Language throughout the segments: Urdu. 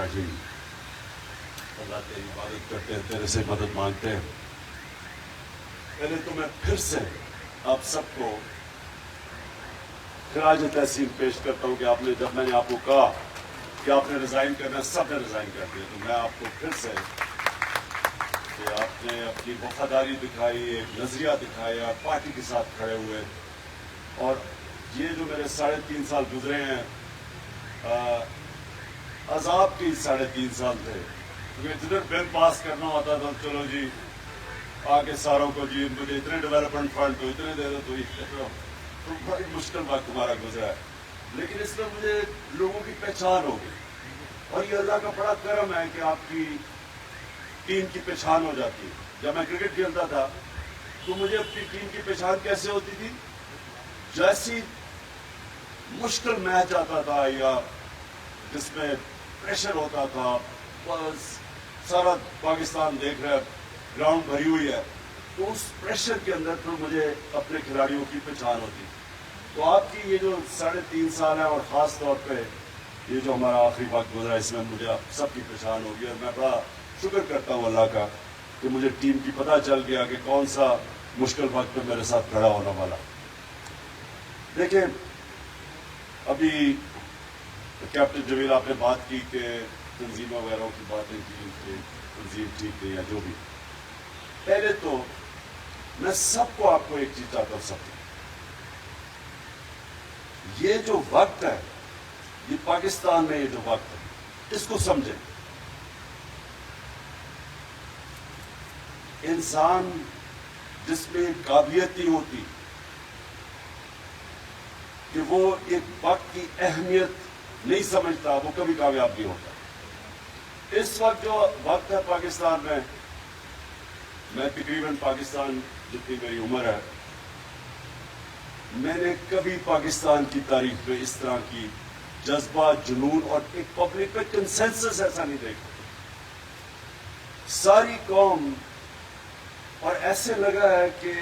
جی اللہ تیری عبادت کرتے ہیں، تیرے سے مدد مانگتے ہیں۔ پہلے تو میں پھر سے آپ سب کو خراج تحسین پیش کرتا ہوں کہ آپ نے جب میں نے آپ کو کہا کہ آپ نے ریزائن کرنا ہے، سب نے ریزائن کر دیا، تو میں آپ کو پھر سے کہ آپ نے اپنی وفاداری دکھائی، ایک نظریہ دکھایا، پارٹی کے ساتھ کھڑے ہوئے، اور یہ جو میرے 3.5 سال گزرے ہیں، عذاب کے 3.5 سال تھے، کیونکہ جدھر بل پاس کرنا ہوتا تھا چلو جی آگے ساروں کو جی مجھے اتنے ڈیولپمنٹ فنڈ تو اتنے دے دو تو بڑی مشکل وقت ہمارا گزرا ہے، لیکن اس میں مجھے لوگوں کی پہچان ہو گئی، اور یہ اللہ کا بڑا کرم ہے کہ آپ کی ٹیم کی پہچان ہو جاتی ہے۔ جب میں کرکٹ کھیلتا تھا تو مجھے اپنی ٹیم کی پہچان کیسے ہوتی تھی؟ جیسی مشکل میچ آتا تھا یا جس میں پریشر ہوتا تھا، بس سارا پاکستان دیکھ رہا ہے، گراؤنڈ بھری ہوئی ہے، تو اس پریشر کے اندر پھر مجھے اپنے کھلاڑیوں کی پہچان ہوتی۔ تو آپ کی یہ جو 3.5 سال ہے، اور خاص طور پہ یہ جو ہمارا آخری وقت گزرا، اس میں مجھے آپ سب کی پہچان ہوگی، اور میں بڑا شکر کرتا ہوں اللہ کا کہ مجھے ٹیم کی پتہ چل گیا کہ کون سا مشکل وقت پہ میرے ساتھ کھڑا ہونے والا۔ دیکھیں ابھی کیپٹن جمیل آپ نے بات کی کہ تنظیموں وغیرہ کی باتیں کی کہ تنظیم ٹھیک ہے یا جو بھی، پہلے تو میں سب کو آپ کو ایک چیز چاہتا ہوں، سب یہ جو وقت ہے، یہ پاکستان میں یہ جو وقت ہے، اس کو سمجھیں۔ انسان جس میں قابلیت نہیں ہوتی کہ وہ ایک وقت کی اہمیت نہیں سمجھتا، وہ کبھی کامیاب نہیں ہوتا۔ اس وقت جو وقت ہے پاکستان میں تقریباً پاکستان جتنی میری عمر ہے، میں نے کبھی پاکستان کی تاریخ میں اس طرح کی جذبہ، جنون اور ایک پبلک میں کنسنسس ایسا نہیں دیکھا۔ ساری قوم، اور ایسے لگا ہے کہ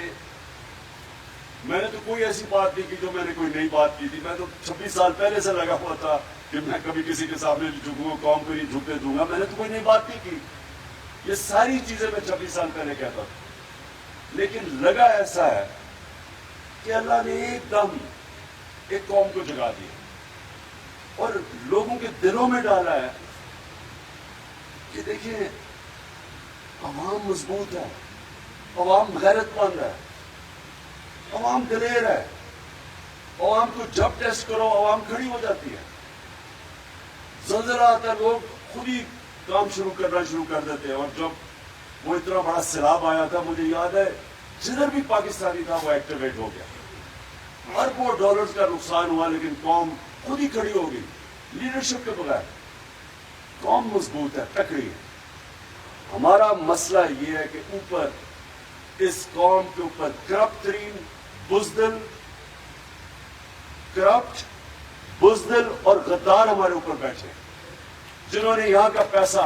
میں نے تو کوئی ایسی بات نہیں کی جو میں نے کوئی نئی بات کی تھی، میں تو 26 سال پہلے سے لگا ہوا تھا کہ میں کبھی کسی کے سامنے نہیں جھکوں گا، قوم کو نہیں جھکنے دوں گا، میں نے تو کوئی نئی بات نہیں کی۔ یہ ساری چیزیں میں 26 سال پہلے کہتا تھا، لیکن لگا ایسا ہے کہ اللہ نے ایک دم ایک قوم کو جگا دیا اور لوگوں کے دلوں میں ڈالا ہے کہ دیکھیں عوام مضبوط ہے، عوام غیرت مند ہے، عوام دلیر ہے، عوام کو جب ٹیسٹ کرو عوام کھڑی ہو جاتی ہے، زلزلہ آتا ہے لوگ خود ہی کام شروع کر دیتے ہیں۔ اور جب وہ اتنا بڑا سیلاب آیا تھا، مجھے یاد ہے جدھر بھی پاکستانی تھا وہ ایکٹیویٹ ہو گیا، اربوں ڈالرز کا نقصان ہوا، لیکن قوم خود ہی کھڑی ہو گئی لیڈرشپ کے بغیر۔ قوم مضبوط ہے، تکڑی ہے۔ ہمارا مسئلہ یہ ہے کہ اوپر اس قوم کے اوپر کرپٹ بزدل اور غدار ہمارے اوپر بیٹھے، جنہوں نے یہاں کا پیسہ،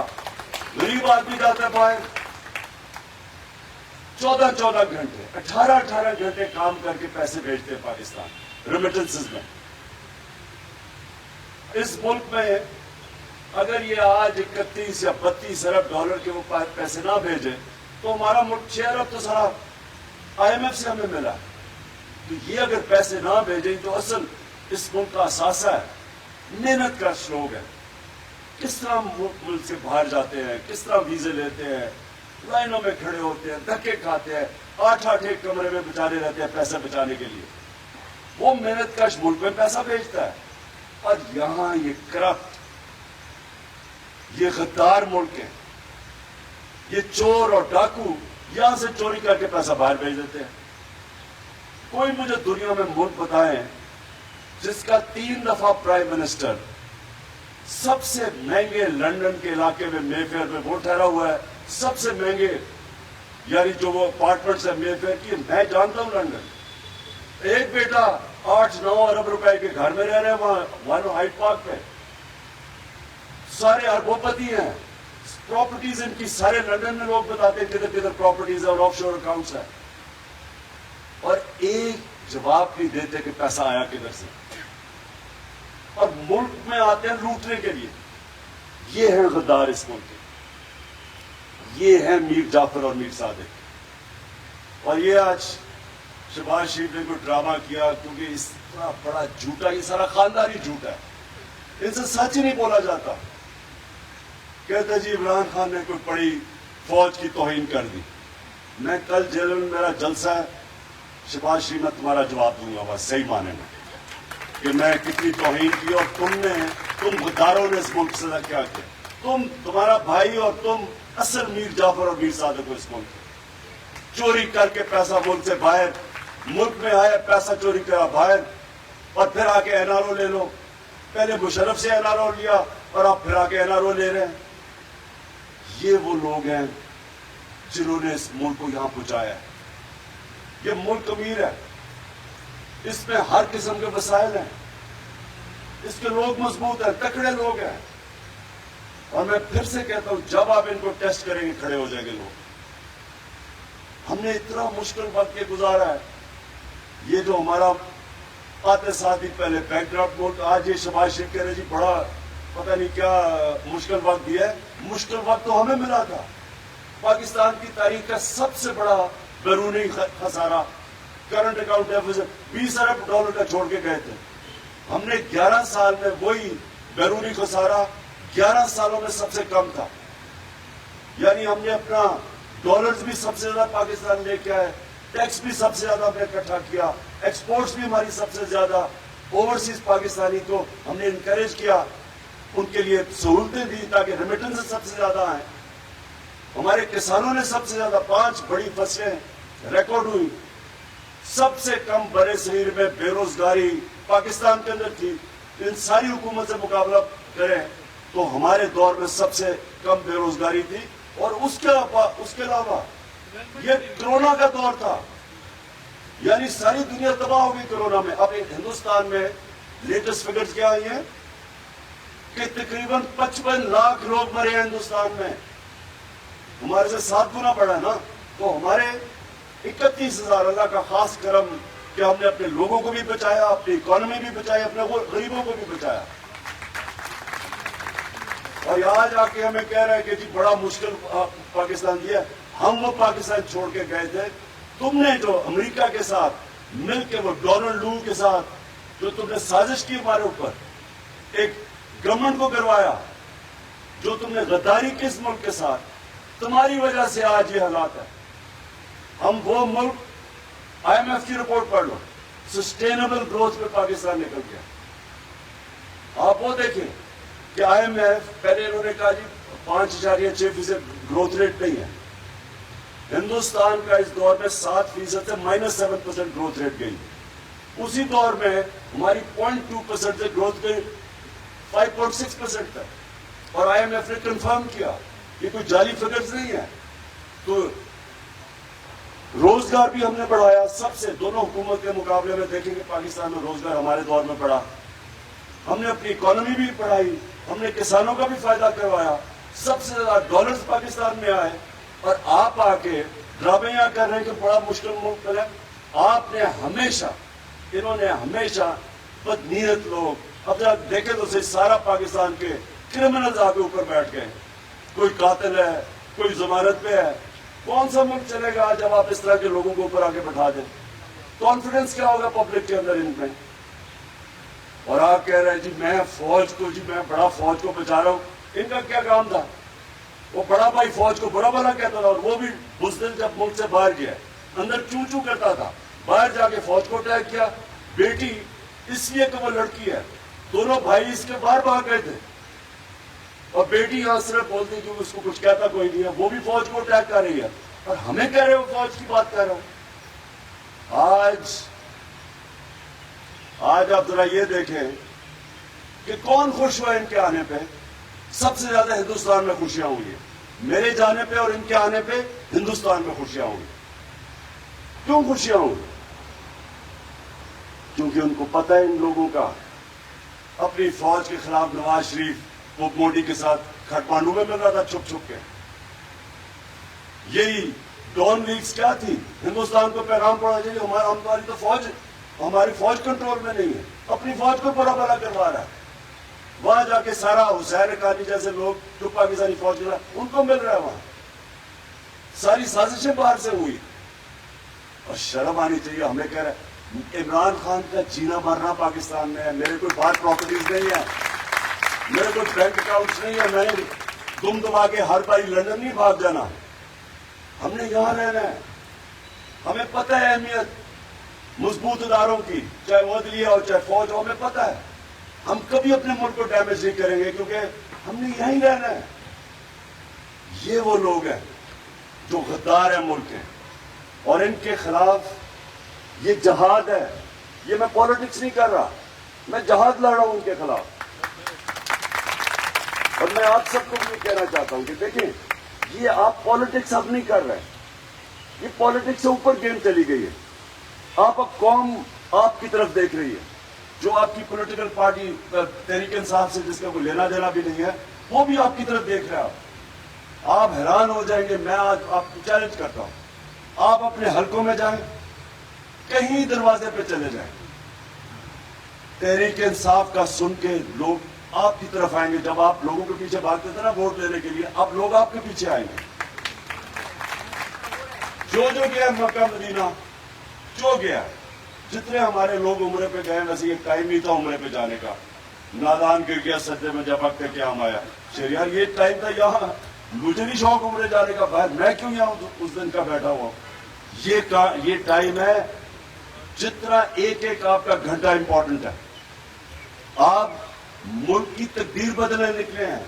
غریب آدمی جاتا ہے باہر 14 گھنٹے 18 گھنٹے کام کر کے پیسے بھیجتے ہیں پاکستان ریمیٹنسز میں۔ اس ملک میں اگر یہ آج 31 یا 32 ارب ڈالر کے وہ پیسے نہ بھیجے تو ہمارا ملک 6 ارب تو سارا IMF سے ہمیں ملا۔ تو یہ اگر پیسے نہ بھیجیں تو اصل اس ملک کا اثاثہ ہے، محنت کا لوگ ہے، کس طرح ملک سے باہر جاتے ہیں، کس طرح ویزے لیتے ہیں، لائنوں میں کھڑے ہوتے ہیں، دھکے کھاتے ہیں، 8 ایک کمرے میں بچانے رہتے ہیں پیسہ بچانے کے لیے۔ وہ محنت کش ملک میں پیسہ بھیجتا ہے، اور یہاں یہ کرپٹ، یہ غدار ملک ہے، یہ چور اور ڈاکو یہاں سے چوری کر کے پیسہ باہر بھیج دیتے ہیں۔ کوئی مجھے دنیا میں ملک بتائیں جس کا 3 دفعہ پرائم منسٹر سب سے مہنگے لندن کے علاقے میں مے فیئر میں وہ ٹھہرا ہوا ہے، سب سے مہنگے، یعنی جو وہ اپارٹمنٹس ہیں مے فیئر کی، میں جانتا ہوں لندن، ایک بیٹا 8-9 ارب روپے کے گھر میں رہ رہے ہیں وہاں ہائیڈ پارک پہ، سارے اربوں پتی ہیں، پراپرٹیز ان کی سارے لندن میں، لوگ بتاتے ہیں کدھر کدھر پراپرٹیز اور آف شور اکاؤنٹس ہیں، اور ایک جواب نہیں دیتے کہ پیسہ آیا کدھر سے، اور ملک میں آتے ہیں لوٹنے کے لیے۔ یہ ہیں غدار اس ملک کے، یہ ہیں میر جعفر اور میر صادق. اور یہ آج شہباز شریف نے کوئی ڈرامہ کیا کیونکہ اس طرح بڑا جھوٹا، یہ سارا خاندانی جھوٹا ہے، ان سے سچ ہی نہیں بولا جاتا. کہتے جی عمران خان نے کوئی بڑی فوج کی توہین کر دی. میں کل جیل میں میرا جلسہ ہے، شہباز شریف میں تمہارا جواب دوں گا بس صحیح معنی میں کہ میں کتنی توہین کی اور تم غداروں نے اس ملک سے کیا کیا. تمہارا بھائی اور تم اصل میر جعفر اور میر صادق کو اس ملک چوری کر کے پیسہ ملک سے باہر، ملک میں آئے پیسہ چوری کرا باہر اور پھر آ کے این آر او لے لو. پہلے مشرف سے این آر او لیا اور آپ پھر آ کے این آر او لے رہے ہیں. یہ وہ لوگ ہیں جنہوں نے اس ملک کو یہاں پہنچایا ہے. یہ ملک امیر ہے، اس میں ہر قسم کے وسائل ہیں، اس کے لوگ مضبوط ہیں، تکڑے لوگ ہیں. اور میں پھر سے کہتا ہوں جب آپ ان کو ٹیسٹ کریں گے کھڑے ہو جائیں گے لوگ. ہم نے اتنا مشکل وقت یہ گزارا ہے. یہ جو ہمارا آتے ساتھ ہی پہلے بیک ڈراپ ملک، آج یہ شہباز شریف کہہ رہے جی بڑا پتہ نہیں کیا مشکل وقت دیا ہے. مشکل وقت تو ہمیں ملا تھا. پاکستان کی تاریخ کا سب سے بڑا بیرونی خسارہ، کرنٹ اکاؤنٹ ڈیفیسٹ 20 ارب ڈالر کا چھوڑ کے گئے تھے. ہم نے 11 سال میں وہی بیرونی خسارہ 11 سالوں میں سب سے کم تھا. یعنی ہم نے اپنا ڈالرز بھی سب سے زیادہ پاکستان لے کے آئے، ٹیکس بھی سب سے زیادہ ہم نے اکٹھا کیا، ایکسپورٹس بھی ہماری سب سے زیادہ، اوورسیز پاکستانی کو ہم نے انکریج کیا، ان کے لیے سہولتیں دی تاکہ ریمیٹنس سب سے زیادہ آئیں. ہمارے کسانوں نے سب سے زیادہ 5 بڑی فصلیں ریکارڈ ہوئی. سب سے کم برے صغیر میں بے روزگاری پاکستان کے اندر تھی. ان ساری حکومت سے مقابلہ کریں تو ہمارے دور میں سب سے کم بے روزگاری تھی. اور اس کے علاوہ یہ کرونا کا دور تھا، یعنی ساری دنیا تباہ ہو گئی کرونا میں. اب ہندوستان میں لیٹسٹ فگرز کیا آئی ہیں کہ تقریباً 55 لاکھ لوگ مرے ہیں ہندوستان میں. ہمارے سے 7 گنا بڑا ہے نا. تو ہمارے 31,000 اللہ کا خاص کرم کہ ہم نے اپنے لوگوں کو بھی بچایا، اپنی اکانومی بھی بچائی، اپنے غریبوں کو بھی بچایا. اور آج آ کے ہمیں کہہ رہے ہیں کہ جی بڑا مشکل پاکستان دیا. ہم وہ پاکستان چھوڑ کے گئے تھے. تم نے جو امریکہ کے ساتھ مل کے وہ ڈونلڈ لو کے ساتھ جو تم نے سازش کی ہمارے اوپر، ایک گورنمنٹ کو کروایا، جو تم نے غداری کی اس ملک کے ساتھ، تمہاری وجہ سے آج یہ حالات ہے. ہم وہ ملک آئی ایم ایف کی رپورٹ پڑھ لو، سسٹینیبل گروتھ پہ پاکستان نکل گیا. آپ وہ دیکھیں کہ آئی ایم ایف پہلے انہوں نے کہا جی 5.6% گروتھ ریٹ نہیں ہے. ہندوستان کا اس دور میں 7% سے -7% گروتھ ریٹ گئی. اسی دور میں ہماری 0.2% سے گروتھ گئی 5.6% تک. اور آئی ایم ایف نے کنفرم کیا یہ کوئی جعلی فگرز نہیں ہے. تو روزگار بھی ہم نے بڑھایا سب سے، دونوں حکومت کے مقابلے میں دیکھیں کہ پاکستان میں روزگار ہمارے دور میں بڑھا. ہم نے اپنی اکانومی بھی بڑھائی، ہم نے کسانوں کا بھی فائدہ کروایا، سب سے زیادہ ڈالرز پاکستان میں آئے. اور آپ آ کے ڈرامے یہاں کر رہے ہیں کہ بڑا مشکل ملک ہے. آپ نے ہمیشہ، انہوں نے ہمیشہ بدنیت لوگ، اب جب دیکھیں تو صحیح سارا پاکستان کے کرمنلز آ کے اوپر بیٹھ گئے. کوئی قاتل ہے، کوئی ضمانت پہ ہے. کون سا ملک چلے گا جب آپ اس طرح کے لوگوں کو اوپر آ کے بٹھا دیں؟ کانفیڈنس کیا ہوگا پبلک کے اندر ان میں؟ اور آپ کہہ رہے ہیں جی میں فوج کو، جی میں بڑا فوج کو بچا رہا ہوں. ان کا کیا کام تھا؟ وہ بڑا بھائی فوج کو برا بھلا کہتا تھا، اور وہ بھی بزدل جب ملک سے باہر گیا اندر چوں چوں کرتا تھا، باہر جا کے فوج کو اٹیک کیا. بیٹی اس لیے کہ وہ لڑکی ہے، دونوں بھائی اس کے باہر بھاگ گئے تھے، اور بیٹی یہاں صرف بولتی کیونکہ اس کو کچھ کہتا کوئی نہیں ہے، وہ بھی فوج کو اٹیک کر رہی ہے. اور ہمیں کہہ رہے ہو فوج کی بات کر رہا ہوں. آج آپ ذرا یہ دیکھیں کہ کون خوش ہوا ان کے آنے پہ. سب سے زیادہ ہندوستان میں خوشیاں ہوئی ہیں. میرے جانے پہ اور ان کے آنے پہ ہندوستان میں خوشیاں ہوئی. کیوں خوشیاں ہوئی؟ کیونکہ ان کو پتہ ہے ان لوگوں کا اپنی فوج کے خلاف نواز شریف وہ موڈی کے ساتھ کھٹمانڈو میں مل رہا تھا چھپ چھپ کے. یہی ڈون لیگز کیا تھی؟ ہندوستان کو پیغام پڑا چاہیے ہماری فوج کنٹرول میں نہیں ہے، اپنی فوج کو برا بھلا کروا رہا ہے. وہاں جا کے سارا حسین حقانی جیسے لوگ جو پاکستانی فوج کے ان کو مل رہا ہے وہاں. ساری سازشیں باہر سے ہوئی. اور شرم آنی چاہیے. ہمیں کہہ رہے ہیں عمران خان کا جینا مرنا پاکستان میں ہے. میرے کوئی باہر پراپرٹیز نہیں ہے, میرے کوئی بینک اکاؤنٹس نہیں ہے. میں نے دم دبا کے ہر باری لندن نہیں بھاگ جانا. ہم نے یہاں رہنا ہے. ہمیں پتہ ہے اہمیت مضبوط اداروں کی, چاہے وہ عدلیہ ہو چاہے فوج ہو. ہمیں پتہ ہے ہم کبھی اپنے ملک کو ڈیمیج نہیں کریں گے کیونکہ ہم نے یہیں رہنا ہے. یہ وہ لوگ ہیں جو غدار ہیں ملک کے, اور ان کے خلاف یہ جہاد ہے. یہ میں پالیٹکس نہیں کر رہا, میں جہاد لڑ رہا ہوں ان کے خلاف. اور میں آپ سب کو بھی کہنا چاہتا ہوں کہ دیکھیں یہ آپ پالیٹکس اب نہیں کر رہے, یہ پالیٹکس سے اوپر گیم چلی گئی ہے. آپ اب قوم آپ کی طرف دیکھ رہی ہے. جو آپ کی پولیٹیکل پارٹی تحریک انصاف سے جس کا کوئی لینا دینا بھی نہیں ہے وہ بھی آپ کی طرف دیکھ رہا ہے. آپ حیران ہو جائیں گے. میں آج آپ کو چیلنج کرتا ہوں, آپ اپنے حلقوں میں جائیں, کہیں دروازے پہ چلے جائیں, تحریک انصاف کا سن کے لوگ آپ کی طرف آئیں گے. جب آپ لوگوں کے پیچھے بھاگتے تھے نا ووٹ لینے کے لیے, اب لوگ آپ کے پیچھے آئیں گے. جو گیا مکہ مدینہ, جو گیا, جتنے ہمارے لوگ عمرے پہ گئے, ویسے یہ ٹائم نہیں تھا عمرے پہ جانے کا. نادان گر گیا سجدے میں جب وقت کیا ہم آیا. شہریار یہ ٹائم تھا, یہاں مجھے نہیں شوق عمرے جانے کا, باہر میں کیوں یہاں اس دن کا بیٹھا ہوا. یہ ٹائم ہے جتنا ایک ایک آپ کا گھنٹہ امپورٹنٹ ہے. آپ ملک کی تقدیر بدلنے نکلے ہیں.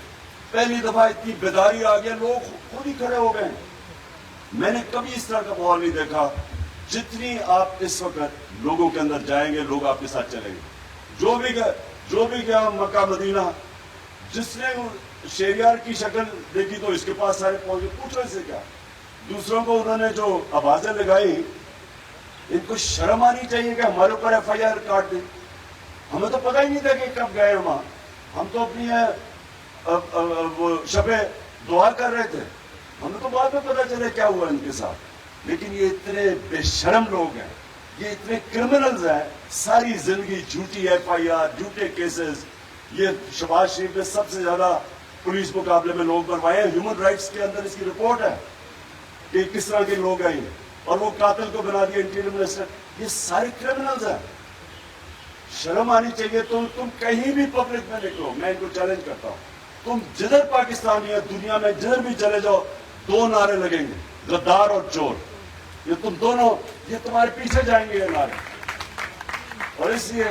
پہلی دفعہ اتنی بیداری آ گیا, لوگ خود ہی کھڑے ہو گئے ہیں. میں نے کبھی اس طرح کا ماحول نہیں دیکھا. جتنی آپ اس وقت لوگوں کے اندر جائیں گے لوگ آپ کے ساتھ چلیں گے. جو بھی گیا مکہ مدینہ, جس نے شہریار کی شکل دیکھی تو اس کے پاس سارے پہنچے, پوچھو اس سے کیا. دوسروں کو انہوں نے جو آوازیں لگائی, ان کو شرم آنی چاہیے کہ ہمارے اوپر ایف آئی آر کاٹ دیں. ہمیں تو پتہ ہی نہیں تھا کہ کب گئے وہاں. ہم تو اپنی وہ شب دعا کر رہے تھے. ہمیں تو بعد میں پتہ چلے کیا ہوا ان کے ساتھ. لیکن یہ اتنے بے شرم لوگ ہیں, یہ اتنے کرمنلز ہیں. ساری زندگی جھوٹی ایف آئی آر, جھوٹے کیسز. یہ شہباز شریف نے سب سے زیادہ پولیس مقابلے میں لوگ بنوائے ہیں. ہیومن رائٹس کے اندر اس کی رپورٹ ہے کہ کس طرح کے لوگ ہیں, اور وہ قاتل کو بنا دیا انٹیریئر منسٹر. یہ سارے کرمنلز ہیں. شرم آنی چاہیے. تم کہیں بھی پبلک میں نکلو, میں ان کو چیلنج کرتا ہوں, تم جدھر پاکستانی ہے دنیا میں جدھر بھی چلے جاؤ, دو نعرے لگیں گے, غدار اور چور. یہ تم دونوں, یہ تمہارے پیچھے جائیں گے یہ نعرے. اور اس لیے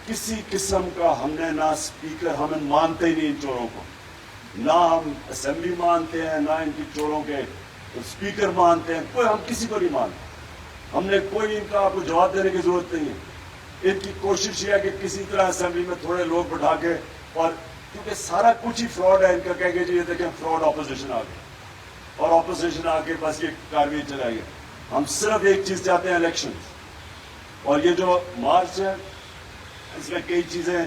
کسی قسم کا ہم نے نہ اسپیکر, ہم مانتے ہی نہیں ان چوروں کو. نہ ہم اسمبلی مانتے ہیں, نہ ان کی چوروں کے اسپیکر مانتے ہیں. کوئی, ہم کسی کو نہیں مانتے. ہم نے کوئی ان کا آپ کو جواب دینے کی ضرورت نہیں ہے. ان کی کوشش یہ ہے کہ کسی طرح اسمبلی میں تھوڑے لوگ بٹھا کے, اور کیونکہ سارا کچھ ہی فراڈ ہے ان کا, کہہ کے جی یہ دیکھیں فراڈ اپوزیشن آ گئی, اور اپوزیشن آ کے بس یہ کارروائی چلائے گی. ہم صرف ایک چیز چاہتے ہیں, الیکشن. اور یہ جو مارچ ہے اس میں کئی چیزیں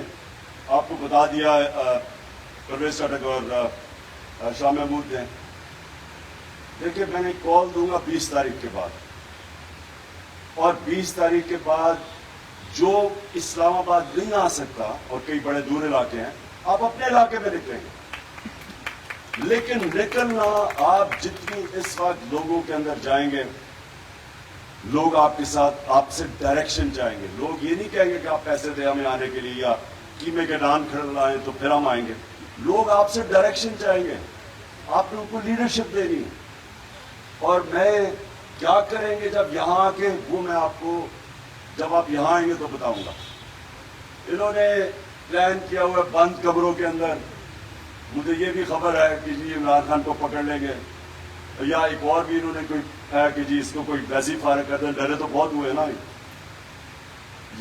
آپ کو بتا دیا پرویز ٹاٹک اور شاہ محمود نے. دیکھیے میں نے کال دوں گا 20 تاریخ کے بعد, اور 20 تاریخ کے بعد جو اسلام آباد نہیں آ سکتا, اور کئی بڑے دور علاقے ہیں, آپ اپنے علاقے میں نکلیں گے. لیکن نکلنا, آپ جتنی اس وقت لوگوں کے اندر جائیں گے, لوگ آپ کے ساتھ, آپ سے ڈائریکشن چاہیں گے. لوگ یہ نہیں کہیں گے کہ آپ پیسے دیں ہمیں آنے کے لیے, یا قیمے کے ڈان کھڑ لائیں تو پھر ہم آئیں گے. لوگ آپ سے ڈائریکشن چاہیں گے, آپ نے ان کو لیڈرشپ دینی ہے. اور میں کیا کریں گے جب یہاں آ کے, وہ میں آپ کو جب آپ یہاں آئیں گے تو بتاؤں گا. انہوں نے پلان کیا ہوا ہے بند کمروں کے اندر. مجھے یہ بھی خبر ہے کہ جی عمران خان کو پکڑ لیں گے, یا ایک اور بھی انہوں نے کوئی ہے کہ جی اس کو کوئی ویسی فارغ کر دیں. ڈرے تو بہت ہوئے نا.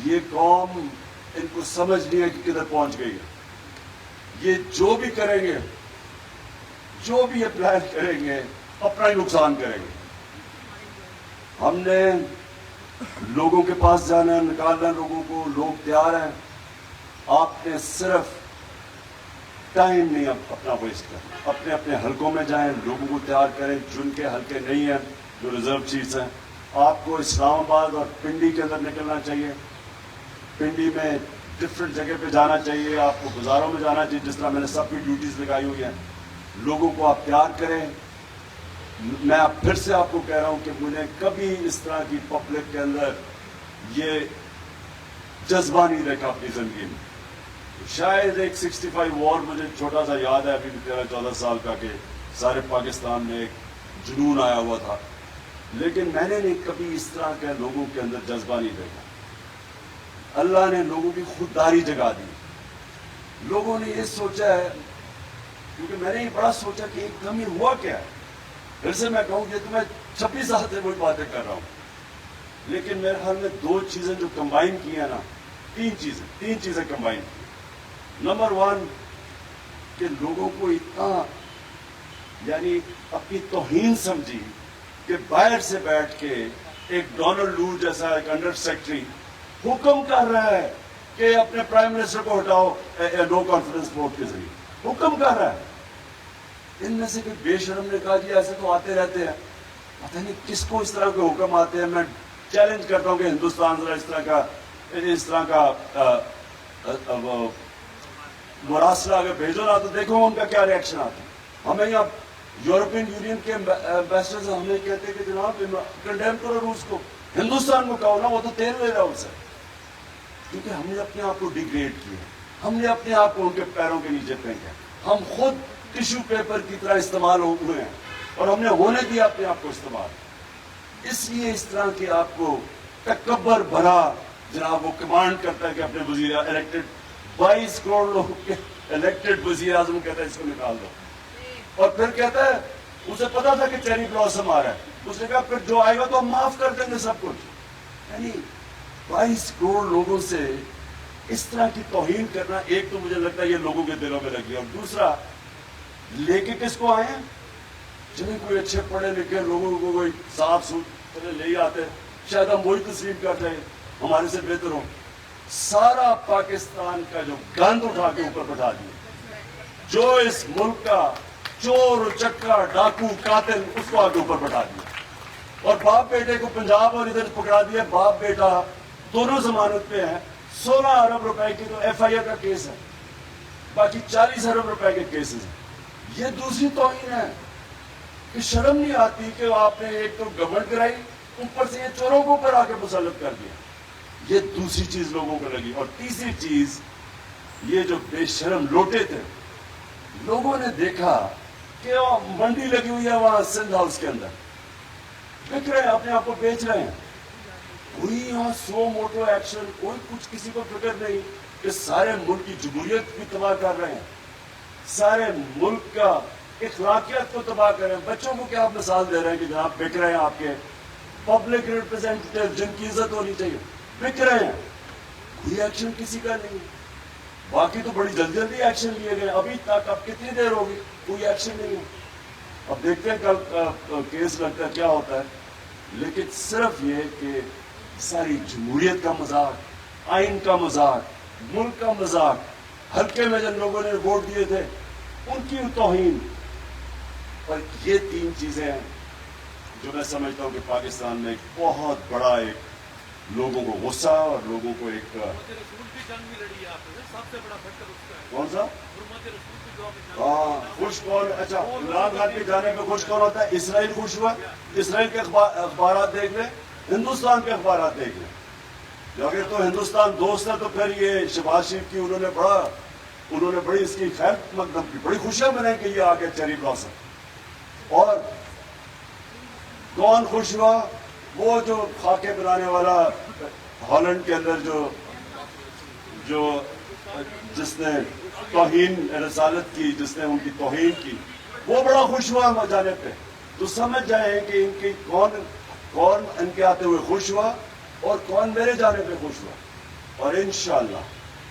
یہ قوم, ان کو سمجھ نہیں ہے کہ کدھر پہنچ گئی ہے. یہ جو بھی کریں گے, جو بھی یہ پلان کریں گے, اپنا ہی نقصان کریں گے. ہم نے لوگوں کے پاس جانا ہے, نکالنا ہے لوگوں کو. لوگ تیار ہیں. آپ نے صرف ٹائم نہیں اپنا ویسٹ کریں. اپنے اپنے حلقوں میں جائیں, لوگوں کو تیار کریں. جن کے حلقے نہیں ہیں, جو ریزرو سیٹس ہیں, آپ کو اسلام آباد اور پنڈی کے اندر نکلنا چاہیے. پنڈی میں ڈفرینٹ جگہ پہ جانا چاہیے, آپ کو بازاروں میں جانا چاہیے, جس طرح میں نے سب کی ڈیوٹیز لگائی ہوئی ہیں. لوگوں کو آپ پیار کریں. میں اب پھر سے آپ کو کہہ رہا ہوں کہ مجھے کبھی اس طرح کی پبلک کے اندر یہ جذبہ نہیں دیکھا اپنی زندگی میں. شاید ایک 65 وار مجھے چھوٹا سا یاد ہے ابھی بھی 13-14 سال کا, کہ سارے پاکستان میں ایک جنون آیا ہوا تھا, لیکن میں نے نہیں کبھی اس طرح کے لوگوں کے اندر جذبہ نہیں دیکھا. اللہ نے لوگوں کی خودداری جگا دی. لوگوں نے یہ سوچا ہے, کیونکہ میں نے یہ بڑا سوچا کہ ایک کمی ہوا کیا ہے. پھر سے میں کہوں کہ تو میں 26 سال سے وہی باتیں کر رہا ہوں, لیکن میرے خیال میں دو چیزیں جو کمبائن کی ہیں نا, تین چیزیں کمبائن کی. نمبر 1 کہ لوگوں کو اتنا یعنی اپنی توہین سمجھی کہ باہر سے بیٹھ کے ایک ڈونلڈ لو جیسا ایک انڈر سیکرٹری حکم کر رہا ہے کہ اپنے پرائم منسٹر کو ہٹاؤ نو کانفیڈنس ووٹ کے ذریعے, حکم کر رہا ہے. ان میں سے کوئی بے شرم نے کہا جی ایسے تو آتے رہتے ہیں, پتہ نہیں کس کو اس طرح کے حکم آتے ہیں. میں چیلنج کرتا ہوں کہ ہندوستان ذرا اس طرح کا مراسلہ اگر بھیجو نا تو دیکھو ان کا کیا ریئیکشن آتا ہے. ہمیں یہاں یورپین یونین کے ایمبیسڈرز ہمیں کہتے ہیں کہ جناب کنڈیم کرو روس کو, ہندوستان کو کہو نا, وہ تو تیل لے رہا اسے. کیونکہ ہم نے اپنے آپ کو ڈیگریڈ کیا, ہم نے اپنے آپ کو ان کے پیروں کے نیچے پھینکا. ہم خود ٹیشو پیپر کی طرح استعمال ہوئے ہیں اور ہم نے ہونے دیا اپنے آپ کو استعمال. اس لیے اس طرح کے آپ کو تکبر بھرا جناب وہ کمانڈ کرتا ہے کہ اپنے وزیر الیکٹڈ 22 کروڑ لوگ کے الیکٹڈ وزیر اعظم کہتا ہے اس کو نکال دو. اور پھر کہتا ہے اسے پتا تھا کہ چیری بلاسم آ رہا ہے, اس نے کہا پھر جو آئے گا تو ہم معاف کر دیں گے سب کچھ. یعنی 22 کروڑ لوگوں سے اس طرح کی توہین کرنا, ایک تو مجھے لگتا ہے یہ لوگوں کے دلوں میں لگی, اور دوسرا لے کے کس کو آئے ہیں, جنہیں کوئی اچھے پڑھے لکھے لوگوں کو کوئی صاف سوت لے ہی آتے, شاید ہم وہی تسلیم کر جائیں ہمارے سے بہتر ہو. سارا پاکستان کا جو گند اٹھا کے اوپر بٹھا دیا, جو اس ملک کا چور چکا ڈاکو قاتل اس کو آگے اوپر بٹھا دیا, اور باپ بیٹے کو پنجاب اور ادھر پکڑا دیا. باپ بیٹا دونوں ضمانت پہ ہیں. 16 ارب روپے کی تو ایف آئی آر کا کیس ہے, باقی 40 ارب روپے کے کیسز ہیں. یہ دوسری توہین ہے کہ شرم نہیں آتی کہ آپ نے ایک تو گورنمنٹ کرائی, اوپر سے یہ چوروں کو اوپر آ کے مسلط کر دیا. یہ دوسری چیز لوگوں کو لگی. اور تیسری چیز یہ جو بے شرم لوٹے تھے, لوگوں نے دیکھا کہ منڈی لگی ہوئی ہے وہاں سندھ ہاؤس کے اندر, بک رہے ہیں, اپنے آپ کو بیچ رہے ہیں. کوئی یہاں سو موٹو ایکشن, کوئی کچھ کسی کو فکر نہیں کہ سارے ملک کی جمہوریت بھی تباہ کر رہے ہیں, سارے ملک کا اخلاقیات کو تباہ کر رہے ہیں. بچوں کو کیا آپ مثال دے رہے ہیں کہ جناب بک رہے ہیں آپ کے پبلک ریپرزینٹیٹیو جن کی عزت ہونی چاہیے, بک رہے ہیں. کوئی ایکشن کسی کا نہیں. باقی تو بڑی جلدی جلدی ایکشن لیے گئے ابھی تک. اب کتنی دیر ہوگی, کوئی ایکشن نہیں ہے. اب دیکھتے ہیں کل کیس لگتا ہے کیا ہوتا ہے. لیکن صرف یہ کہ ساری جمہوریت کا مذاق, آئین کا مذاق, ملک کا مذاق, حلقے میں جن لوگوں نے ووٹ دیے تھے ان کی توہین, اور یہ تین چیزیں ہیں جو میں سمجھتا ہوں کہ پاکستان میں ایک بہت بڑا ایک لوگوں کو غصہ اور لوگوں کو ایک کون سا خوش کون, اچھا عمران خان کے جانے پہ خوش کون ہوتا ہے؟ اسرائیل خوش ہوا. اسرائیل کے اخبارات دیکھ لیں, ہندوستان کے اخبارات دیکھ لیں. اگر تو ہندوستان دوست ہے تو پھر یہ شہباز شریف کی انہوں نے بڑی اس کی خیر مقدم کی, بڑی خوشیاں منائی کہ یہ آگے چیری بلاسم. اور کون خوش ہوا؟ وہ جو خاکے بنانے والا ہالینڈ کے اندر جو جس نے توہین رسالت کی, جس نے ان کی توہین کی, وہ بڑا خوش ہوا جانے پہ. تو سمجھ جائیں کہ ان کی کون ان کے آتے ہوئے خوش ہوا اور کون میرے جانے پہ خوش ہوا. اور انشاءاللہ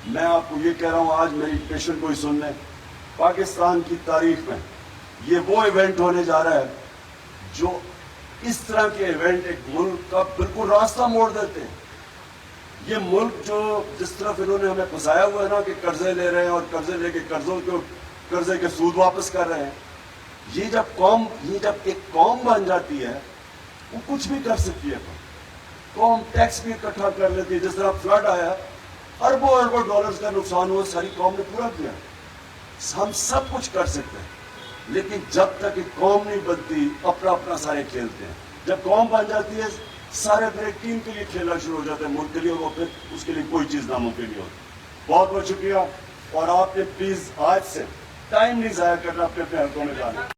میں آپ کو یہ کہہ رہا ہوں, آج میری پیشن کو ہی سن لیں, پاکستان کی تاریخ میں یہ وہ ایونٹ ہونے جا رہا ہے جو اس طرح کے ایونٹ ایک ملک کا بالکل راستہ موڑ دیتے ہیں. یہ ملک جو جس طرف انہوں نے ہمیں پھنسایا ہوا ہے نا کہ قرضے لے رہے ہیں اور قرضے لے کے قرضے کے سود واپس کر رہے ہیں, یہ جب ایک قوم بن جاتی ہے وہ کچھ بھی کر سکتی ہے. قوم ٹیکس بھی اکٹھا کر لیتی ہے. جس طرح فلڈ آیا, اربوں اربوں ڈالرز کا نقصان ہوا، ساری قوم نے پورا کیا. ہم سب کچھ کر سکتے ہیں، لیکن جب تک ایک قوم نہیں بنتی اپنا اپنا سارے کھیلتے ہیں. جب قوم بن جاتی ہے سارے پھر ایک ٹیم کے لیے کھیلنا شروع ہو جاتے ہیں، ملک کے لیے، وہ پھر اس کے لیے کوئی چیز ناممکن نہیں ہوتی. بہت بہت شکریہ. اور آپ نے پلیز آج سے ٹائم نہیں ضائع کرنا، اپنے اپنے حلقوں میں جانا.